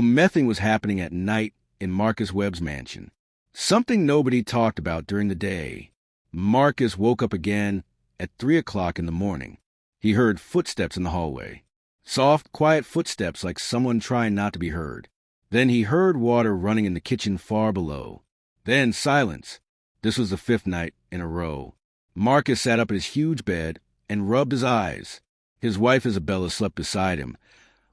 Mething was happening at night in Marcus Webb's mansion. Something nobody talked about during the day. Marcus woke up again at 3 o'clock in the morning. He heard footsteps in the hallway. Soft, quiet footsteps like someone trying not to be heard. Then he heard water running in the kitchen far below. Then silence. This was the 5th night in a row. Marcus sat up in his huge bed and rubbed his eyes. His wife Isabella slept beside him,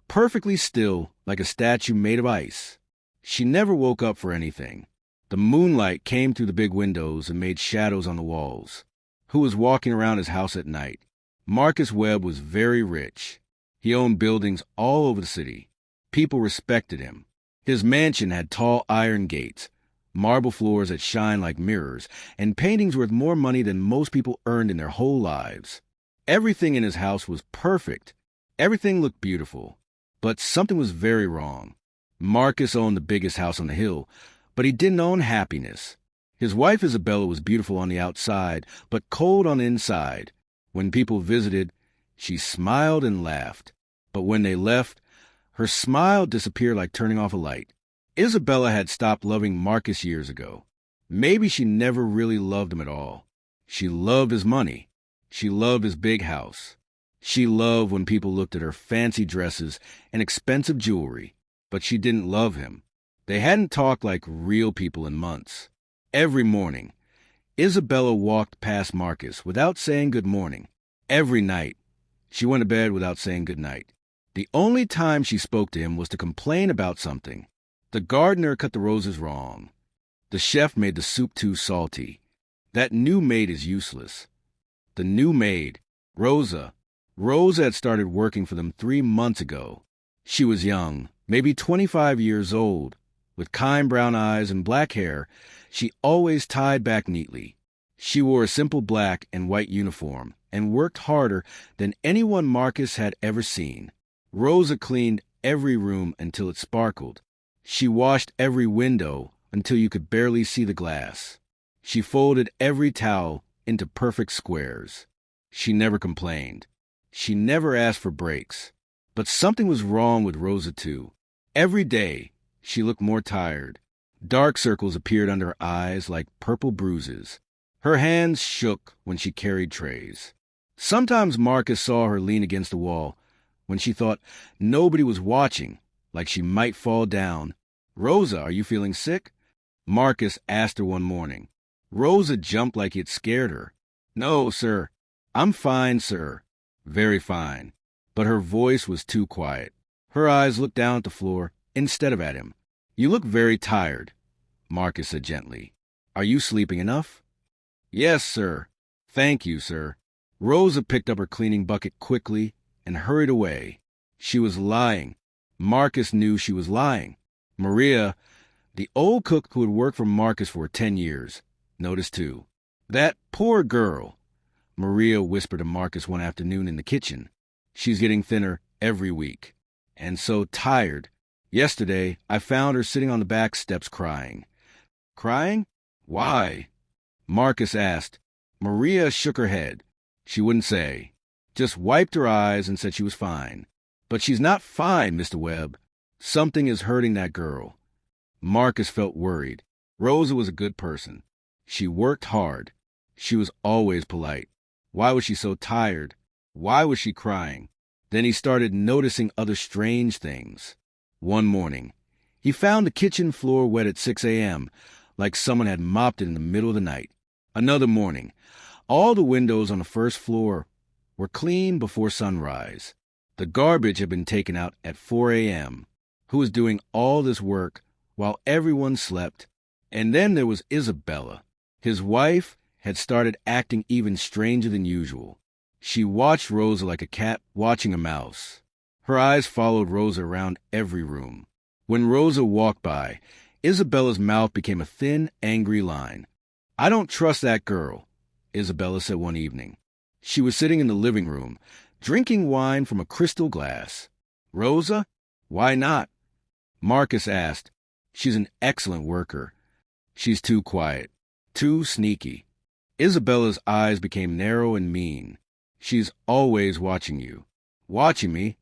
perfectly still like a statue made of ice. She never woke up for anything. The moonlight came through the big windows and made shadows on the walls. Who was walking around his house at night? Marcus Webb was very rich. He owned buildings all over the city. People respected him. His mansion had tall iron gates, marble floors that shine like mirrors, and paintings worth more money than most people earned in their whole lives. Everything in his house was perfect. Everything looked beautiful. But something was very wrong. Marcus owned the biggest house on the hill, but he didn't own happiness. His wife Isabella was beautiful on the outside, but cold on the inside. When people visited, she smiled and laughed. But when they left, her smile disappeared like turning off a light. Isabella had stopped loving Marcus years ago. Maybe she never really loved him at all. She loved his money. She loved his big house. She loved when people looked at her fancy dresses and expensive jewelry. But she didn't love him. They hadn't talked like real people in months. Every morning, Isabella walked past Marcus without saying good morning. Every night, she went to bed without saying good night. The only time she spoke to him was to complain about something. The gardener cut the roses wrong. The chef made the soup too salty. That new maid is useless. The new maid, Rosa. Rosa had started working for them 3 months ago. She was young, maybe 25 years old, with kind brown eyes and black hair. She always tied back neatly. She wore a simple black and white uniform and worked harder than anyone Marcus had ever seen. Rosa cleaned every room until it sparkled. She washed every window until you could barely see the glass. She folded every towel into perfect squares. She never complained. She never asked for breaks. But something was wrong with Rosa, too. Every day, she looked more tired. Dark circles appeared under her eyes like purple bruises. Her hands shook when she carried trays. Sometimes Marcus saw her lean against the wall when she thought nobody was watching, like she might fall down. "Rosa, are you feeling sick?" Marcus asked her one morning. Rosa jumped like it scared her. "No, sir. I'm fine, sir." Very fine. But her voice was too quiet. Her eyes looked down at the floor instead of at him. "You look very tired," Marcus said gently. "Are you sleeping enough?" "Yes, sir. Thank you, sir." Rosa picked up her cleaning bucket quickly and hurried away. She was lying. Marcus knew she was lying. Maria, the old cook who had worked for Marcus for 10 years, noticed too. "That poor girl," Maria whispered to Marcus one afternoon in the kitchen. "She's getting thinner every week. And so tired. Yesterday, I found her sitting on the back steps crying." "Crying? Why?" Marcus asked. Maria shook her head. She wouldn't say. Just wiped her eyes and said she was fine. "But she's not fine, Mr. Webb. Something is hurting that girl." Marcus felt worried. Rosa was a good person. She worked hard. She was always polite. Why was she so tired? Why was she crying? Then he started noticing other strange things. One morning, he found the kitchen floor wet at 6 a.m., like someone had mopped it in the middle of the night. Another morning, all the windows on the first floor were clean before sunrise. The garbage had been taken out at 4 a.m. Who was doing all this work while everyone slept? And then there was Isabella. His wife had started acting even stranger than usual. She watched Rosa like a cat watching a mouse. Her eyes followed Rosa around every room. When Rosa walked by, Isabella's mouth became a thin, angry line. "I don't trust that girl," Isabella said one evening. She was sitting in the living room, drinking wine from a crystal glass. "Rosa? Why not?" Marcus asked. "She's an excellent worker. She's too quiet, too sneaky." Isabella's eyes became narrow and mean. "She's always watching you." "Watching me?"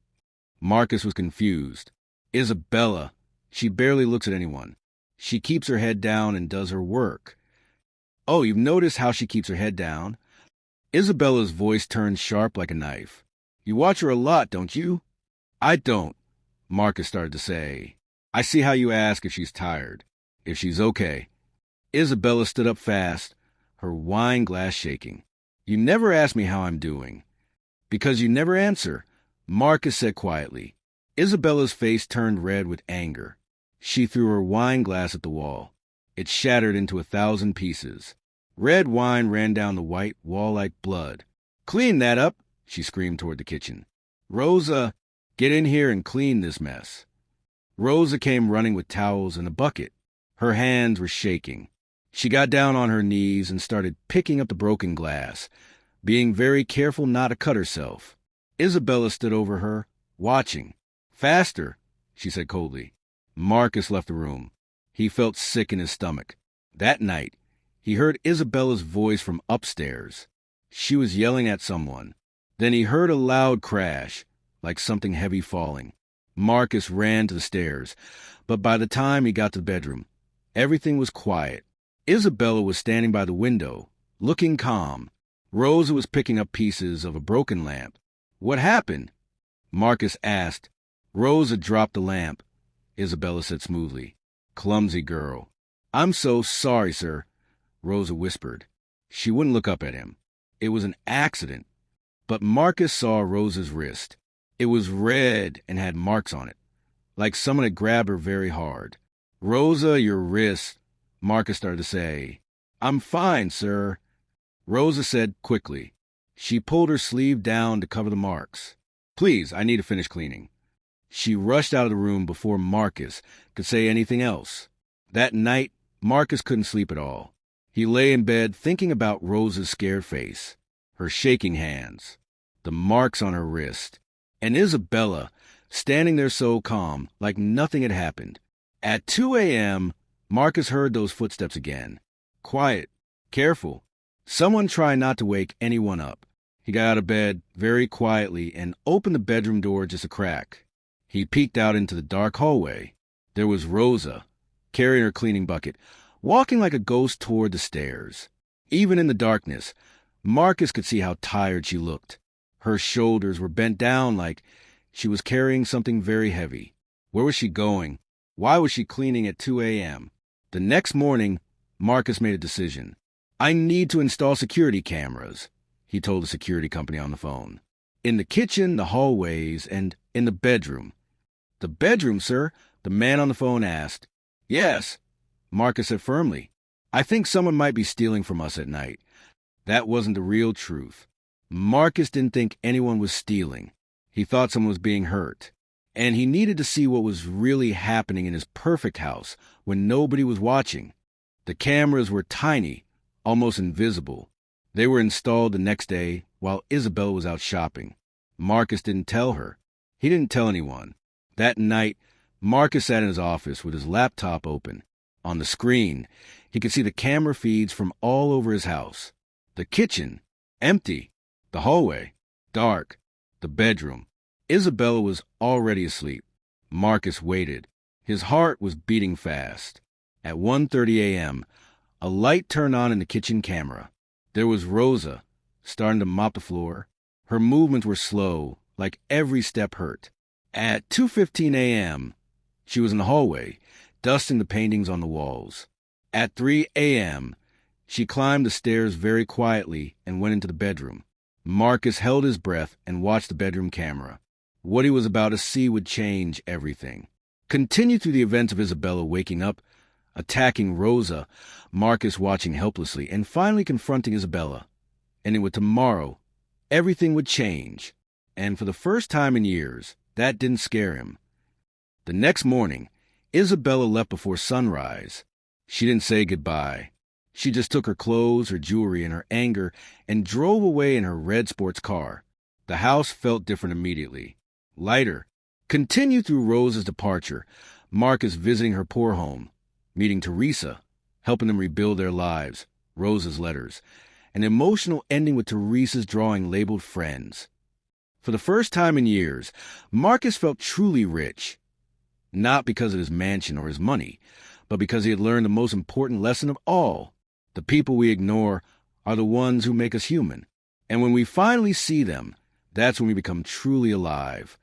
Marcus was confused. "Isabella, She barely looks at anyone. She keeps her head down and does her work. Oh, you've noticed how she keeps her head down? Isabella's voice turned sharp like a knife. You watch her a lot, don't you? I don't, Marcus started to say. I see how you ask if she's tired, if she's okay. Isabella stood up fast, her wine glass shaking. You never ask me how I'm doing. Because you never answer, Marcus said quietly. Isabella's face turned red with anger. She threw her wine glass at the wall. It shattered into 1,000 pieces. Red wine ran down the white wall like blood. Clean that up, she screamed toward the kitchen. Rosa, get in here and clean this mess. Rosa came running with towels and a bucket. Her hands were shaking. She got down on her knees and started picking up the broken glass, being very careful not to cut herself. Isabella stood over her, watching. Faster, she said coldly. Marcus left the room. He felt sick in his stomach. That night, he heard Isabella's voice from upstairs. She was yelling at someone. Then he heard a loud crash, like something heavy falling. Marcus ran to the stairs, but by the time he got to the bedroom, everything was quiet. Isabella was standing by the window, looking calm. Rosa was picking up pieces of a broken lamp. What happened? Marcus asked. Rosa dropped the lamp, Isabella said smoothly. Clumsy girl. I'm so sorry, sir, Rosa whispered. She wouldn't look up at him. It was an accident. But Marcus saw Rosa's wrist. It was red and had marks on it, like someone had grabbed her very hard. Rosa, your wrist, Marcus started to say. I'm fine, sir, Rosa said quickly. She pulled her sleeve down to cover the marks. Please, I need to finish cleaning. She rushed out of the room before Marcus could say anything else. That night, Marcus couldn't sleep at all. He lay in bed thinking about Rosa's scared face, her shaking hands, the marks on her wrist, and Isabella standing there so calm, like nothing had happened. At 2 a.m., Marcus heard those footsteps again. Quiet, careful. Someone trying not to wake anyone up. He got out of bed very quietly and opened the bedroom door just a crack. He peeked out into the dark hallway. There was Rosa, carrying her cleaning bucket, walking like a ghost toward the stairs. Even in the darkness, Marcus could see how tired she looked. Her shoulders were bent down like she was carrying something very heavy. Where was she going? Why was she cleaning at 2 a.m.? The next morning, Marcus made a decision. I need to install security cameras, he told the security company on the phone. In the kitchen, the hallways, and in the bedroom. The bedroom, sir? The man on the phone asked. Yes, Marcus said firmly. I think someone might be stealing from us at night. That wasn't the real truth. Marcus didn't think anyone was stealing. He thought someone was being hurt. And he needed to see what was really happening in his perfect house when nobody was watching. The cameras were tiny, almost invisible. They were installed the next day while Isabella was out shopping. Marcus didn't tell her. He didn't tell anyone. That night, Marcus sat in his office with his laptop open. On the screen, he could see the camera feeds from all over his house. The kitchen, empty. The hallway, dark. The bedroom. Isabella was already asleep. Marcus waited. His heart was beating fast. At 1:30 a.m., a light turned on in the kitchen camera. There was Rosa, starting to mop the floor. Her movements were slow, like every step hurt. At 2:15 a.m., she was in the hallway, dusting the paintings on the walls. At 3 a.m., she climbed the stairs very quietly and went into the bedroom. Marcus held his breath and watched the bedroom camera. What he was about to see would change everything. Continue through the events of Isabella waking up, attacking Rosa, Marcus watching helplessly, and finally confronting Isabella. And with tomorrow, everything would change. And for the first time in years, that didn't scare him. The next morning, Isabella left before sunrise. She didn't say goodbye. She just took her clothes, her jewelry, and her anger and drove away in her red sports car. The house felt different immediately. Lighter. Continue through Rosa's departure, Marcus visiting her poor home, meeting Teresa, helping them rebuild their lives, Rosa's letters, an emotional ending with Teresa's drawing labeled friends. For the first time in years, Marcus felt truly rich. not because of his mansion or his money, but because he had learned the most important lesson of all. The people we ignore are the ones who make us human. And when we finally see them, that's when we become truly alive.